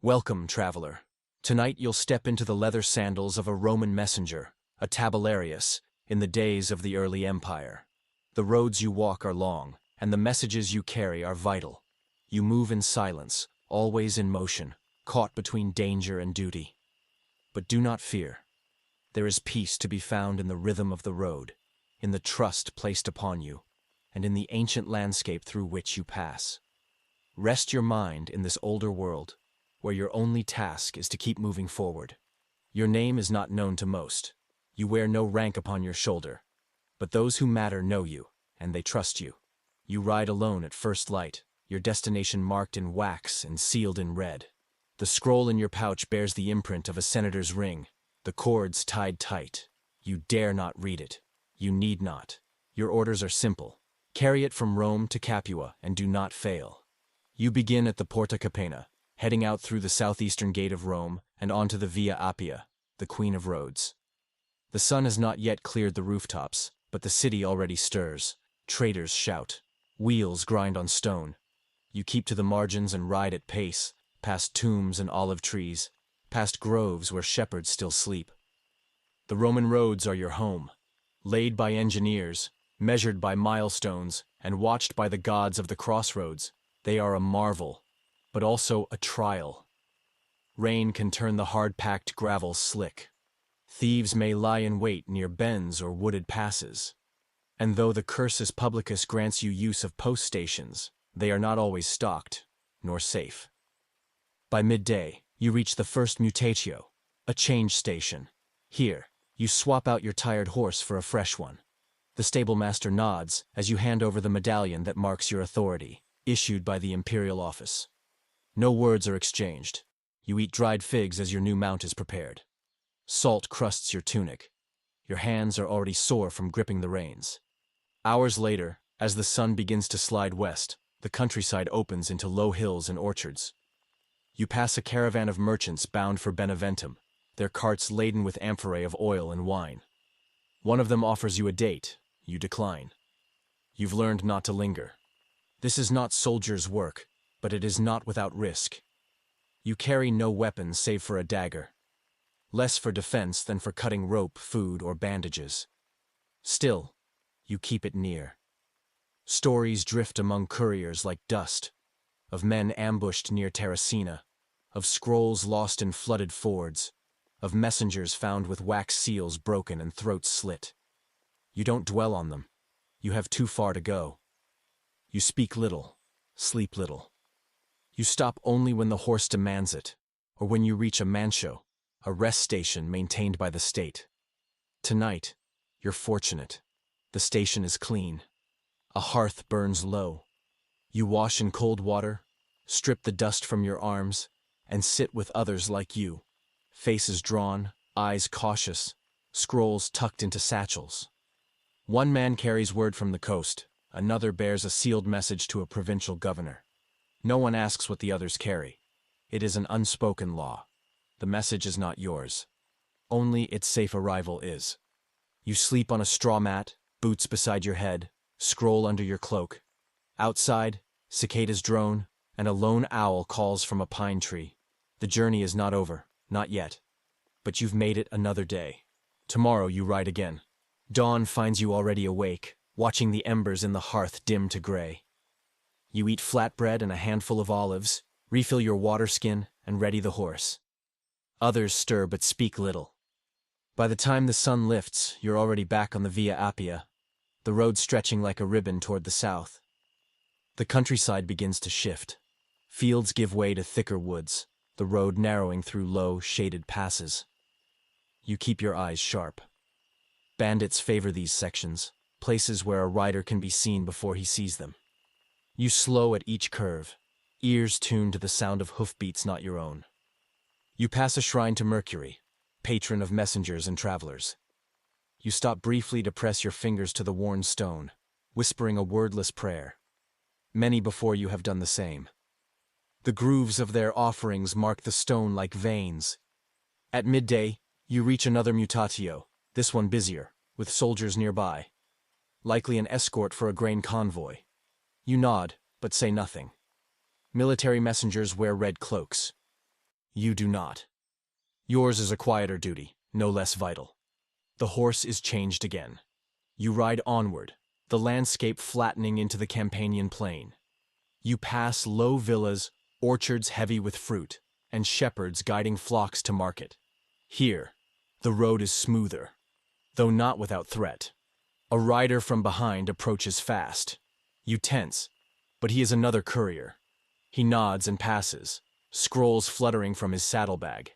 Welcome, traveler. Tonight you'll step into the leather sandals of a Roman messenger, a tabularius, in the days of the early empire. The roads you walk are long, and the messages you carry are vital. You move in silence, always in motion, caught between danger and duty. But do not fear. There is peace to be found in the rhythm of the road, in the trust placed upon you, and in the ancient landscape through which you pass. Rest your mind in this older world, where your only task is to keep moving forward. Your name is not known to most. You wear no rank upon your shoulder. But those who matter know you, and they trust you. You ride alone at first light, your destination marked in wax and sealed in red. The scroll in your pouch bears the imprint of a senator's ring, the cords tied tight. You dare not read it. You need not. Your orders are simple. Carry it from Rome to Capua and do not fail. You begin at the Porta Capena, heading out through the southeastern gate of Rome and onto the Via Appia, the Queen of Roads. The sun has not yet cleared the rooftops, but the city already stirs. Traders shout. Wheels grind on stone. You keep to the margins and ride at pace, past tombs and olive trees, past groves where shepherds still sleep. The Roman roads are your home, laid by engineers, measured by milestones, and watched by the gods of the crossroads. They are a marvel, but also a trial. Rain can turn the hard-packed gravel slick. Thieves may lie in wait near bends or wooded passes. And though the cursus publicus grants you use of post stations, they are not always stocked, nor safe. By midday, you reach the first mutatio, a change station. Here, you swap out your tired horse for a fresh one. The stablemaster nods as you hand over the medallion that marks your authority, issued by the imperial office. No words are exchanged. You eat dried figs as your new mount is prepared. Salt crusts your tunic. Your hands are already sore from gripping the reins. Hours later, as the sun begins to slide west, the countryside opens into low hills and orchards. You pass a caravan of merchants bound for Beneventum, their carts laden with amphorae of oil and wine. One of them offers you a date. You decline. You've learned not to linger. This is not soldier's work, but it is not without risk. You carry no weapons save for a dagger. Less for defense than for cutting rope, food, or bandages. Still, you keep it near. Stories drift among couriers like dust, of men ambushed near Terracina, of scrolls lost in flooded fords, of messengers found with wax seals broken and throats slit. You don't dwell on them. You have too far to go. You speak little, sleep little. You stop only when the horse demands it, or when you reach a mancho, a rest station maintained by the state. Tonight, you're fortunate. The station is clean. A hearth burns low. You wash in cold water, strip the dust from your arms, and sit with others like you, faces drawn, eyes cautious, scrolls tucked into satchels. One man carries word from the coast, another bears a sealed message to a provincial governor. No one asks what the others carry. It is an unspoken law. The message is not yours. Only its safe arrival is. You sleep on a straw mat, boots beside your head, scroll under your cloak. Outside, cicadas drone, and a lone owl calls from a pine tree. The journey is not over, not yet. But you've made it another day. Tomorrow you ride again. Dawn finds you already awake, watching the embers in the hearth dim to gray. You eat flatbread and a handful of olives, refill your water skin, and ready the horse. Others stir but speak little. By the time the sun lifts, you're already back on the Via Appia, the road stretching like a ribbon toward the south. The countryside begins to shift. Fields give way to thicker woods, the road narrowing through low, shaded passes. You keep your eyes sharp. Bandits favor these sections, places where a rider can be seen before he sees them. You slow at each curve, ears tuned to the sound of hoofbeats not your own. You pass a shrine to Mercury, patron of messengers and travelers. You stop briefly to press your fingers to the worn stone, whispering a wordless prayer. Many before you have done the same. The grooves of their offerings mark the stone like veins. At midday, you reach another mutatio, this one busier, with soldiers nearby. Likely an escort for a grain convoy. You nod, but say nothing. Military messengers wear red cloaks. You do not. Yours is a quieter duty, no less vital. The horse is changed again. You ride onward, the landscape flattening into the Campanian plain. You pass low villas, orchards heavy with fruit, and shepherds guiding flocks to market. Here, the road is smoother, though not without threat. A rider from behind approaches fast. You tense, but he is another courier. He nods and passes, scrolls fluttering from his saddlebag.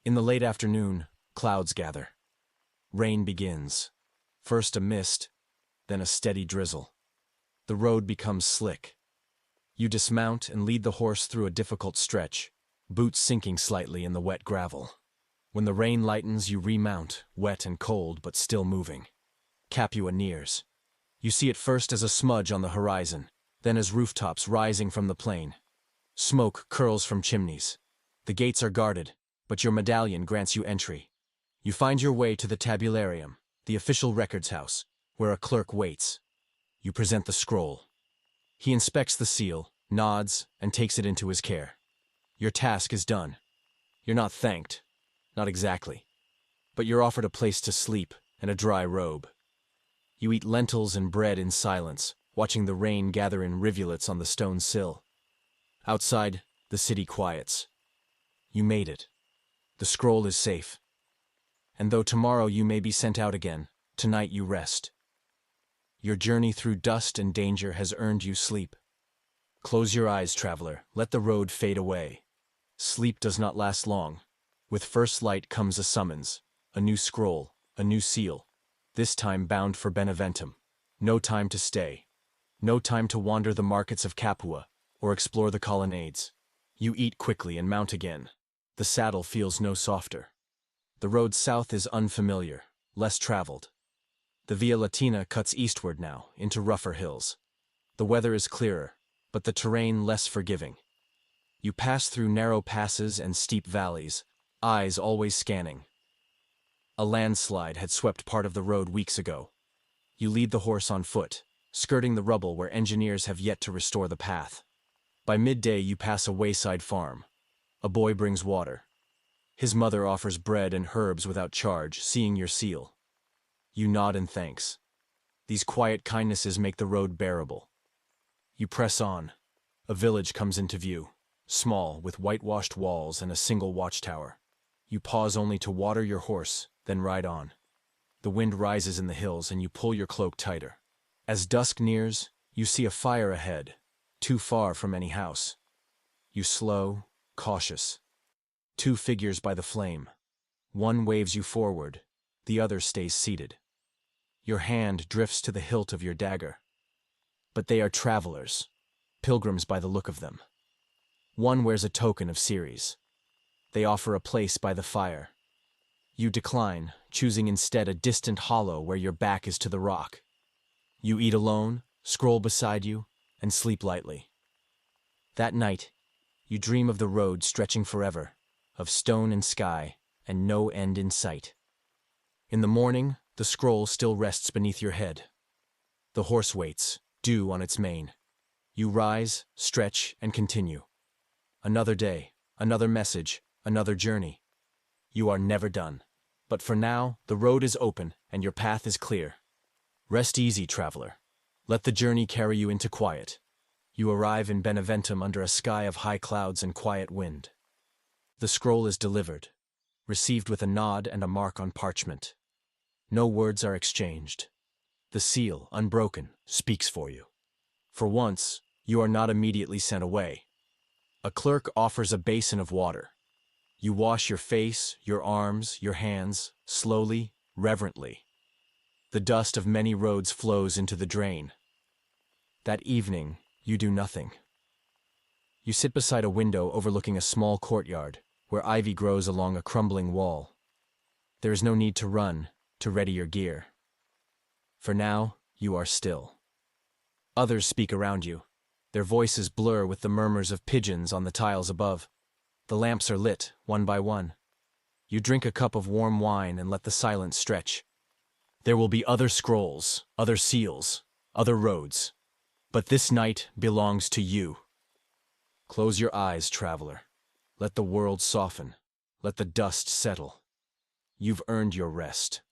In the late afternoon, clouds gather. Rain begins. First a mist, then a steady drizzle. The road becomes slick. You dismount and lead the horse through a difficult stretch, boots sinking slightly in the wet gravel. When the rain lightens, you remount, wet and cold but still moving. Capua nears. You see it first as a smudge on the horizon, then as rooftops rising from the plain. Smoke curls from chimneys. The gates are guarded, but your medallion grants you entry. You find your way to the tabularium, the official records house, where a clerk waits. You present the scroll. He inspects the seal, nods, and takes it into his care. Your task is done. You're not thanked, not exactly, but you're offered a place to sleep and a dry robe. You eat lentils and bread in silence, watching the rain gather in rivulets on the stone sill. Outside, the city quiets. You made it. The scroll is safe. And though tomorrow you may be sent out again, tonight you rest. Your journey through dust and danger has earned you sleep. Close your eyes, traveler, let the road fade away. Sleep does not last long. With first light comes a summons, a new scroll, a new seal, this time bound for Beneventum. No time to stay. No time to wander the markets of Capua, or explore the colonnades. You eat quickly and mount again. The saddle feels no softer. The road south is unfamiliar, less traveled. The Via Latina cuts eastward now, into rougher hills. The weather is clearer, but the terrain less forgiving. You pass through narrow passes and steep valleys, eyes always scanning. A landslide had swept part of the road weeks ago. You lead the horse on foot, skirting the rubble where engineers have yet to restore the path. By midday you pass a wayside farm. A boy brings water. His mother offers bread and herbs without charge, seeing your seal. You nod in thanks. These quiet kindnesses make the road bearable. You press on. A village comes into view, small, with whitewashed walls and a single watchtower. You pause only to water your horse, then ride on. The wind rises in the hills and you pull your cloak tighter. As dusk nears, you see a fire ahead, too far from any house. You slow, cautious. Two figures by the flame. One waves you forward, the other stays seated. Your hand drifts to the hilt of your dagger. But they are travelers, pilgrims by the look of them. One wears a token of Ceres. They offer a place by the fire. You decline, choosing instead a distant hollow where your back is to the rock. You eat alone, scroll beside you, and sleep lightly. That night, you dream of the road stretching forever, of stone and sky, and no end in sight. In the morning, the scroll still rests beneath your head. The horse waits, dew on its mane. You rise, stretch, and continue. Another day, another message, another journey. You are never done. But for now, the road is open, and your path is clear. Rest easy, traveler. Let the journey carry you into quiet. You arrive in Beneventum under a sky of high clouds and quiet wind. The scroll is delivered, received with a nod and a mark on parchment. No words are exchanged. The seal, unbroken, speaks for you. For once, you are not immediately sent away. A clerk offers a basin of water. You wash your face, your arms, your hands, slowly, reverently. The dust of many roads flows into the drain. That evening, you do nothing. You sit beside a window overlooking a small courtyard, where ivy grows along a crumbling wall. There is no need to run, to ready your gear. For now, you are still. Others speak around you. Their voices blur with the murmurs of pigeons on the tiles above. The lamps are lit, one by one. You drink a cup of warm wine and let the silence stretch. There will be other scrolls, other seals, other roads. But this night belongs to you. Close your eyes, traveler. Let the world soften. Let the dust settle. You've earned your rest.